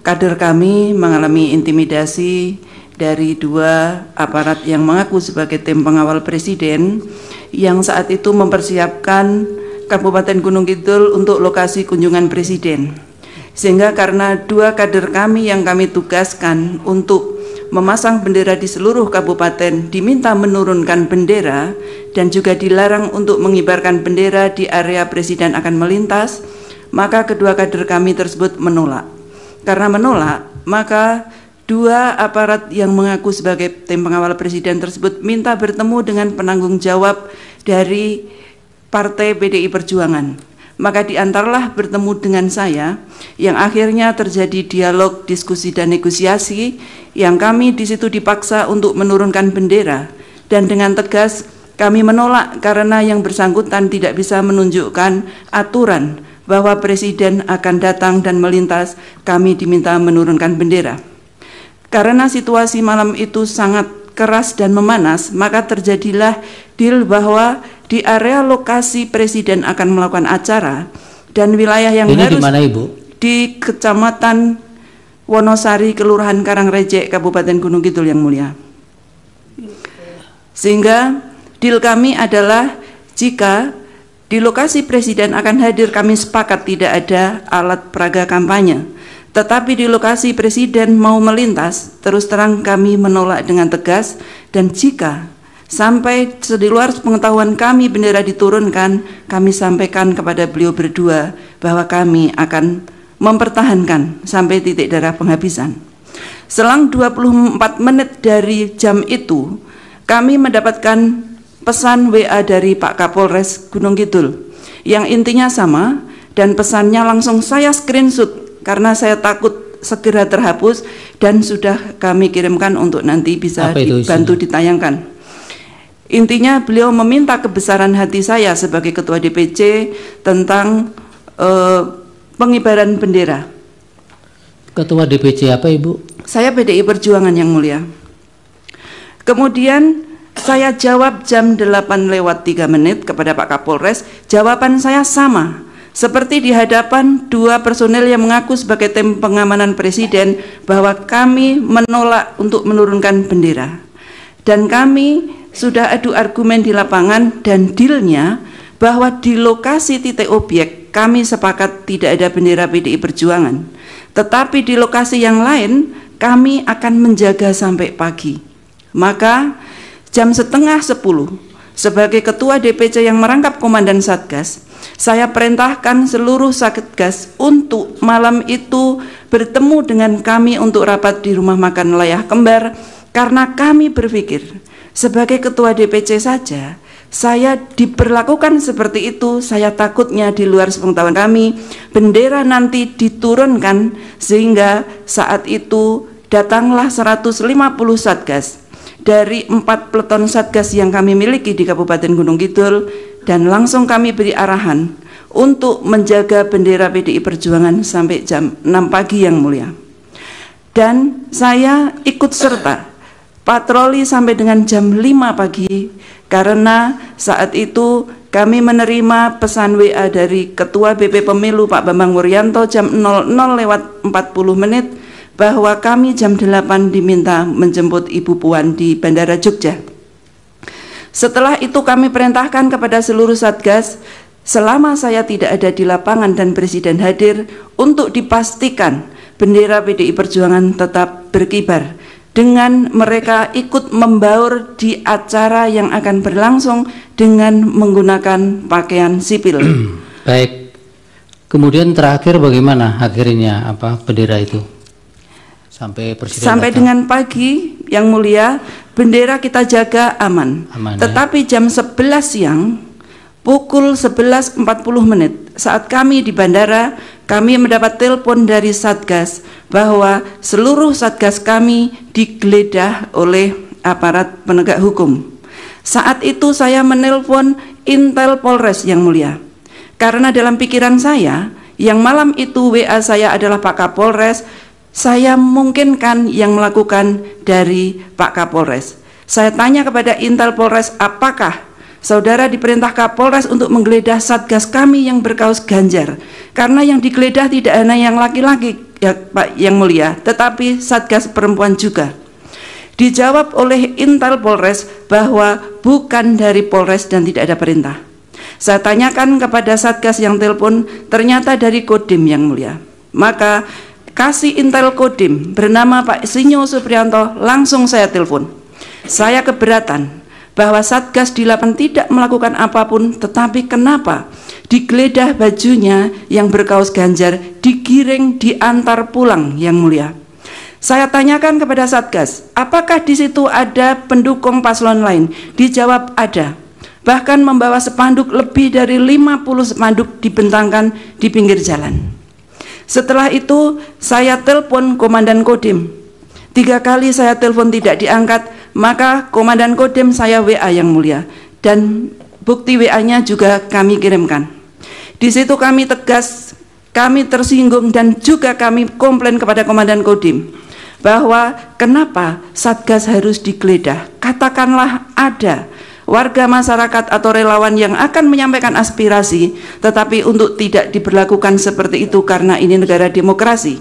kader kami mengalami intimidasi dari dua aparat yang mengaku sebagai tim pengawal presiden yang saat itu mempersiapkan Kabupaten Gunung Kidul untuk lokasi kunjungan presiden. Sehingga karena dua kader kami yang kami tugaskan untuk memasang bendera di seluruh kabupaten diminta menurunkan bendera dan juga dilarang untuk mengibarkan bendera di area presiden akan melintas, maka kedua kader kami tersebut menolak. Karena menolak, maka dua aparat yang mengaku sebagai tim pengawal presiden tersebut minta bertemu dengan penanggung jawab dari Partai PDI Perjuangan. Maka diantarlah bertemu dengan saya, yang akhirnya terjadi dialog, diskusi, dan negosiasi, yang kami di situ dipaksa untuk menurunkan bendera, dan dengan tegas kami menolak karena yang bersangkutan tidak bisa menunjukkan aturan bahwa presiden akan datang dan melintas, kami diminta menurunkan bendera. Karena situasi malam itu sangat keras dan memanas, maka terjadilah deal bahwa di area lokasi presiden akan melakukan acara dan wilayah yang ini harus di mana, Ibu? Di Kecamatan Wonosari, Kelurahan Karangrejek, Kabupaten Gunung Kidul, yang mulia. Sehingga deal kami adalah jika di lokasi presiden akan hadir, kami sepakat tidak ada alat peraga kampanye. Tetapi di lokasi presiden mau melintas, terus terang kami menolak dengan tegas, dan jika sampai di luar pengetahuan kami bendera diturunkan, kami sampaikan kepada beliau berdua bahwa kami akan mempertahankan sampai titik darah penghabisan. Selang 24 menit dari jam itu, kami mendapatkan pesan WA dari Pak Kapolres Gunung Kidul yang intinya sama, dan pesannya langsung saya screenshot karena saya takut segera terhapus, dan sudah kami kirimkan untuk nanti bisa dibantu ditayangkan. Intinya beliau meminta kebesaran hati saya sebagai ketua DPC tentang pengibaran bendera. Ketua DPC apa, Ibu? Saya PDI Perjuangan, yang mulia. Kemudian saya jawab jam 8:03 kepada Pak Kapolres. Jawaban saya sama seperti di hadapan dua personel yang mengaku sebagai tim pengamanan presiden, bahwa kami menolak untuk menurunkan bendera. Dan kami sudah adu argumen di lapangan, dan dealnya bahwa di lokasi titik objek kami sepakat tidak ada bendera PDI Perjuangan. Tetapi di lokasi yang lain kami akan menjaga sampai pagi. Maka jam 9:30 sebagai ketua DPC yang merangkap komandan Satgas, saya perintahkan seluruh Satgas untuk malam itu bertemu dengan kami untuk rapat di rumah makan Layah Kembar, karena kami berpikir sebagai ketua DPC saja saya diperlakukan seperti itu, saya takutnya di luar sepengetahuan kami bendera nanti diturunkan, sehingga saat itu datanglah 150 Satgas dari 4 peleton Satgas yang kami miliki di Kabupaten Gunung Kidul, dan langsung kami beri arahan untuk menjaga bendera PDI Perjuangan sampai jam 6 pagi, yang mulia. Dan saya ikut serta patroli sampai dengan jam 5 pagi, karena saat itu kami menerima pesan WA dari Ketua BP Pemilu Pak Bambang Wuryanto jam 00:40 bahwa kami jam 8 diminta menjemput Ibu Puan di Bandara Jogja. Setelah itu kami perintahkan kepada seluruh Satgas, selama saya tidak ada di lapangan dan presiden hadir, untuk dipastikan bendera PDI Perjuangan tetap berkibar, dengan mereka ikut membaur di acara yang akan berlangsung dengan menggunakan pakaian sipil. Baik. Kemudian terakhir bagaimana akhirnya bendera itu? Sampai dengan pagi, yang mulia, bendera kita jaga aman. Tetapi jam 11 siang, pukul 11:40 saat kami di bandara, kami mendapat telepon dari Satgas bahwa seluruh Satgas kami digeledah oleh aparat penegak hukum. Saat itu saya menelpon Intel Polres, yang mulia, karena dalam pikiran saya yang malam itu WA saya adalah Pak Kapolres. Saya mungkinkan yang melakukan dari Pak Kapolres. Saya tanya kepada Intel Polres, apakah saudara diperintah Kapolres untuk menggeledah Satgas kami yang berkaos Ganjar? Karena yang digeledah tidak hanya yang laki-laki, ya Pak yang mulia, tetapi Satgas Perempuan juga. Dijawab oleh Intel Polres bahwa bukan dari Polres dan tidak ada perintah. Saya tanyakan kepada Satgas yang telepon, ternyata dari Kodim yang mulia. Maka kasih Intel Kodim bernama Pak Sinyo Supriyanto, langsung saya telepon. Saya keberatan bahwa Satgas di lapangan tidak melakukan apapun, tetapi kenapa digeledah bajunya yang berkaos Ganjar, digiring, diantar pulang yang mulia. Saya tanyakan kepada Satgas, apakah di situ ada pendukung paslon lain? Dijawab ada. Bahkan membawa spanduk, lebih dari 50 spanduk dibentangkan di pinggir jalan. Setelah itu saya telepon Komandan Kodim. 3 kali saya telepon tidak diangkat, maka Komandan Kodim saya WA yang mulia. Dan bukti WA-nya juga kami kirimkan. Di situ kami tegas, kami tersinggung dan juga kami komplain kepada Komandan Kodim bahwa kenapa Satgas harus digeledah. Katakanlah ada warga masyarakat atau relawan yang akan menyampaikan aspirasi, tetapi untuk tidak diberlakukan seperti itu karena ini negara demokrasi.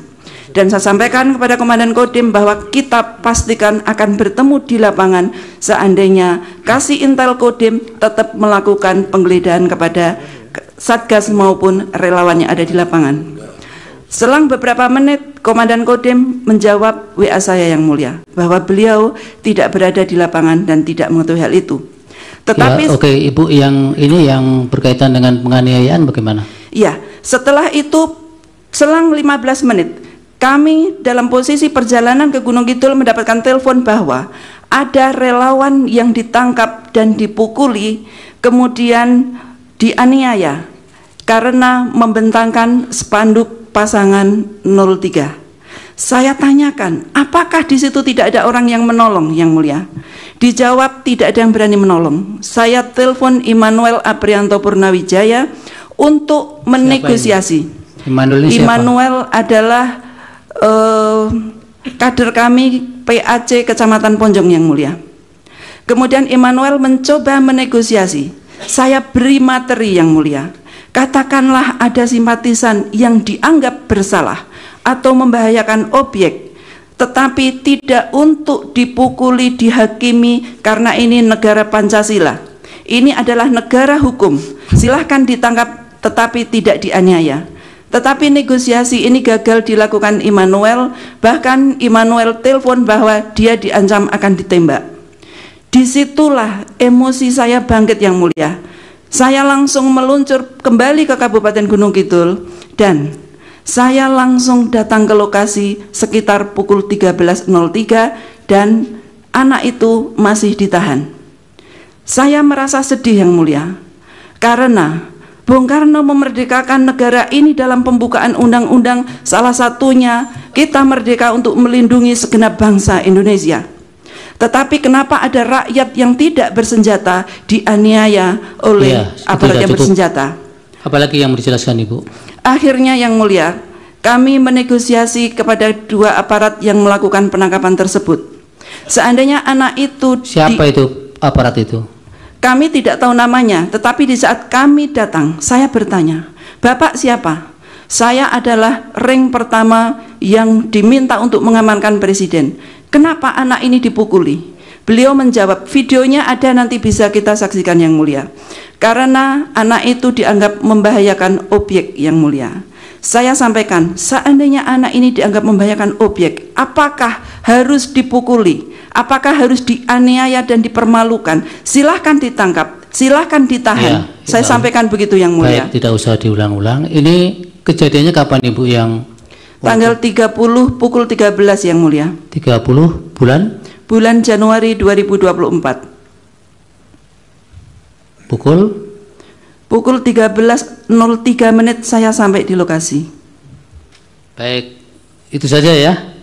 Dan saya sampaikan kepada Komandan Kodim bahwa kita pastikan akan bertemu di lapangan seandainya kasih Intel Kodim tetap melakukan penggeledahan kepada Satgas maupun relawan yang ada di lapangan. Selang beberapa menit, Komandan Kodim menjawab WA saya yang mulia bahwa beliau tidak berada di lapangan dan tidak mengetahui hal itu. Tetapi ya, oke, Ibu, yang ini yang berkaitan dengan penganiayaan bagaimana? Ya, setelah itu selang 15 menit kami dalam posisi perjalanan ke Gunung Kidul mendapatkan telepon bahwa ada relawan yang ditangkap dan dipukuli, kemudian dianiaya karena membentangkan spanduk pasangan 03. Saya tanyakan, apakah di situ tidak ada orang yang menolong yang mulia? Dijawab tidak ada yang berani menolong. Saya telepon Immanuel Aprianto Purnawijaya untuk menegosiasi. Immanuel adalah kader kami PAC Kecamatan Ponjong yang mulia. Kemudian Immanuel mencoba menegosiasi. Saya beri materi yang mulia. Katakanlah ada simpatisan yang dianggap bersalah atau membahayakan objek, tetapi tidak untuk dipukuli, dihakimi, karena ini negara Pancasila. Ini adalah negara hukum. Silahkan ditangkap tetapi tidak dianiaya. Tetapi negosiasi ini gagal dilakukan Immanuel. Bahkan Immanuel telepon bahwa dia diancam akan ditembak. Disitulah emosi saya bangkit yang mulia. Saya langsung meluncur kembali ke Kabupaten Gunung Kidul dan saya langsung datang ke lokasi sekitar pukul 13.03 dan anak itu masih ditahan. Saya merasa sedih yang mulia karena Bung Karno memerdekakan negara ini dalam pembukaan undang-undang, salah satunya kita merdeka untuk melindungi segenap bangsa Indonesia. Tetapi kenapa ada rakyat yang tidak bersenjata dianiaya oleh aparat yang bersenjata? Apalagi yang dijelaskan Ibu? Akhirnya yang mulia, kami menegosiasi kepada 2 aparat yang melakukan penangkapan tersebut. Seandainya anak itu siapa itu aparat itu? Kami tidak tahu namanya, tetapi di saat kami datang, saya bertanya, Bapak siapa? Saya adalah ring pertama yang diminta untuk mengamankan Presiden. Kenapa anak ini dipukuli? Beliau menjawab, videonya ada, nanti bisa kita saksikan yang mulia. Karena anak itu dianggap membahayakan objek yang mulia. Saya sampaikan, seandainya anak ini dianggap membahayakan objek, apakah harus dipukuli? Apakah harus dianiaya dan dipermalukan? Silahkan ditangkap, silahkan ditahan. Saya sampaikan begitu yang mulia. Baik, tidak usah diulang-ulang. Ini kejadiannya kapan Ibu yang? Tanggal 30 pukul 13 yang mulia. 30 bulan? Bulan Januari 2024. Pukul 13.03 menit saya sampai di lokasi. Baik, itu saja ya.